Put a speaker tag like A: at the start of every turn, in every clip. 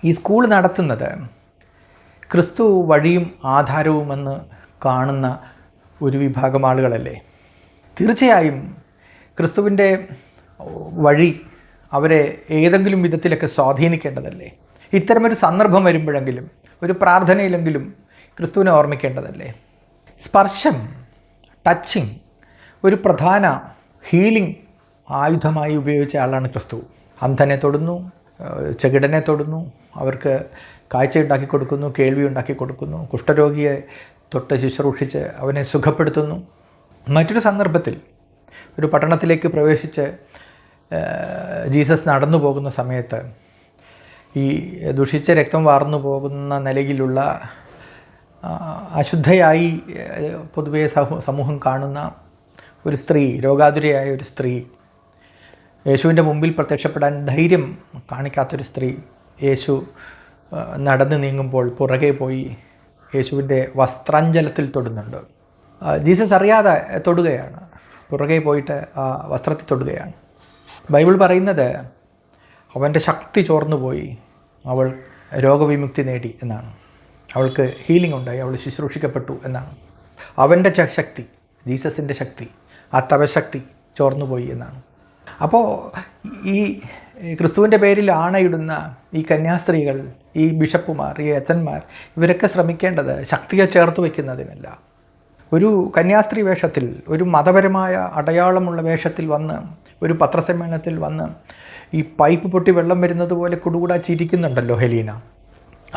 A: ഈ സ്കൂൾ നടത്തുന്നത് ക്രിസ്തു വഴിയും ആധാരവുമെന്ന് കാണുന്ന ഒരു വിഭാഗം ആളുകളല്ലേ? തീർച്ചയായും ക്രിസ്തുവിൻ്റെ വഴി അവരെ ഏതെങ്കിലും വിധത്തിലൊക്കെ സ്വാധീനിക്കേണ്ടതല്ലേ? ഇത്തരമൊരു സന്ദർഭം വരുമ്പോഴെങ്കിലും ഒരു പ്രാർത്ഥനയിലെങ്കിലും ക്രിസ്തുവിനെ ഓർമ്മിക്കേണ്ടതല്ലേ? സ്പർശം, ടച്ചിങ് ഒരു പ്രധാന ഹീലിംഗ് ആയുധമായി ഉപയോഗിച്ച ആളാണ് ക്രിസ്തു. അന്ധനെ തൊടുന്നു, ചെകിടനെ തൊടുന്നു, അവർക്ക് കാഴ്ചയുണ്ടാക്കി കൊടുക്കുന്നു, കേൾവി ഉണ്ടാക്കി കൊടുക്കുന്നു, കുഷ്ഠരോഗിയെ തൊട്ട് ശുശ്രൂഷിച്ച് അവനെ സുഖപ്പെടുത്തുന്നു. മറ്റൊരു സന്ദർഭത്തിൽ ഒരു പട്ടണത്തിലേക്ക് പ്രവേശിച്ച് ജീസസ് നടന്നു പോകുന്ന സമയത്ത് ഈ ദുഷിച്ച രക്തം വാർന്നു പോകുന്ന നിലയിലുള്ള അശുദ്ധയായി പൊതുവെ സമൂഹം കാണുന്ന ഒരു സ്ത്രീ, രോഗാതുരയായ ഒരു സ്ത്രീ, യേശുവിൻ്റെ മുമ്പിൽ പ്രത്യക്ഷപ്പെടാൻ ധൈര്യം കാണിക്കാത്തൊരു സ്ത്രീ യേശു നടന്നു നീങ്ങുമ്പോൾ പുറകെ പോയി യേശുവിൻ്റെ വസ്ത്രാഞ്ചലത്തിൽ തൊടുന്നുണ്ട്. ജീസസ് അറിയാതെ തൊടുകയാണ്, പുറകെ പോയിട്ട് ആ വസ്ത്രത്തിൽ തൊടുകയാണ്. ബൈബിൾ പറയുന്നത് അവൻ്റെ ശക്തി ചോർന്നു പോയി, അവൾ രോഗവിമുക്തി നേടി എന്നാണ്. അവൾക്ക് ഹീലിംഗ് ഉണ്ടായി, അവൾ ശുശ്രൂഷിക്കപ്പെട്ടു എന്നാണ്. അവൻ്റെ ശക്തി, ജീസസിൻ്റെ ശക്തി, ആ തപശക്തി ചോർന്നു പോയി എന്നാണ്. അപ്പോൾ ഈ ക്രിസ്തുവിൻ്റെ പേരിൽ ആണയിടുന്ന ഈ കന്യാസ്ത്രീകൾ, ഈ ബിഷപ്പുമാർ, ഈ അച്ഛന്മാർ, ഇവരൊക്കെ ശ്രമിക്കേണ്ടത് ശക്തിയെ ചേർത്ത് വയ്ക്കുന്നതിനല്ല. ഒരു കന്യാസ്ത്രീ വേഷത്തിൽ, ഒരു മതപരമായ അടയാളമുള്ള വേഷത്തിൽ വന്ന്, ഒരു പത്രസമ്മേളനത്തിൽ വന്ന് ഈ പൈപ്പ് പൊട്ടി വെള്ളം വരുന്നത് പോലെ കുടുകൂടാ ചിരിക്കുന്നുണ്ടല്ലോ ഹെലീന.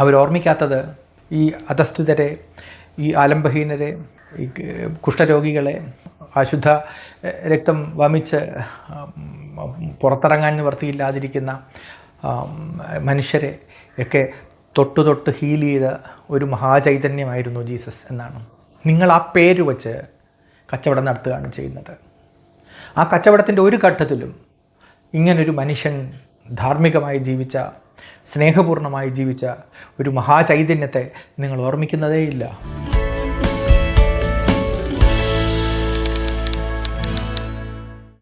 A: അവരോർമ്മിക്കാത്തത് ഈ അധസ്ഥിതരെ, ഈ ആലംബഹീനരെ, ഈ കുഷ്ഠരോഗികളെ, അശുദ്ധ രക്തം വമിച്ച് പുറത്തിറങ്ങാൻ നിവർത്തിയില്ലാതിരിക്കുന്ന മനുഷ്യരെ ഒക്കെ തൊട്ട് ഹീൽ ചെയ്ത ഒരു മഹാചൈതന്യമായിരുന്നു ജീസസ് എന്നാണ്. നിങ്ങൾ ആ പേര് വച്ച് കച്ചവടം നടത്തുകയാണ് ചെയ്യുന്നത്. ആ കച്ചവടത്തിൻ്റെ ഒരു ഘട്ടത്തിലും ഇങ്ങനൊരു മനുഷ്യൻ ധാർമ്മികമായി ജീവിച്ച, സ്നേഹപൂർണ്ണമായി ജീവിച്ച ഒരു മഹാചൈതന്യത്തെ നിങ്ങൾ ഓർമ്മിക്കുന്നതേയില്ല.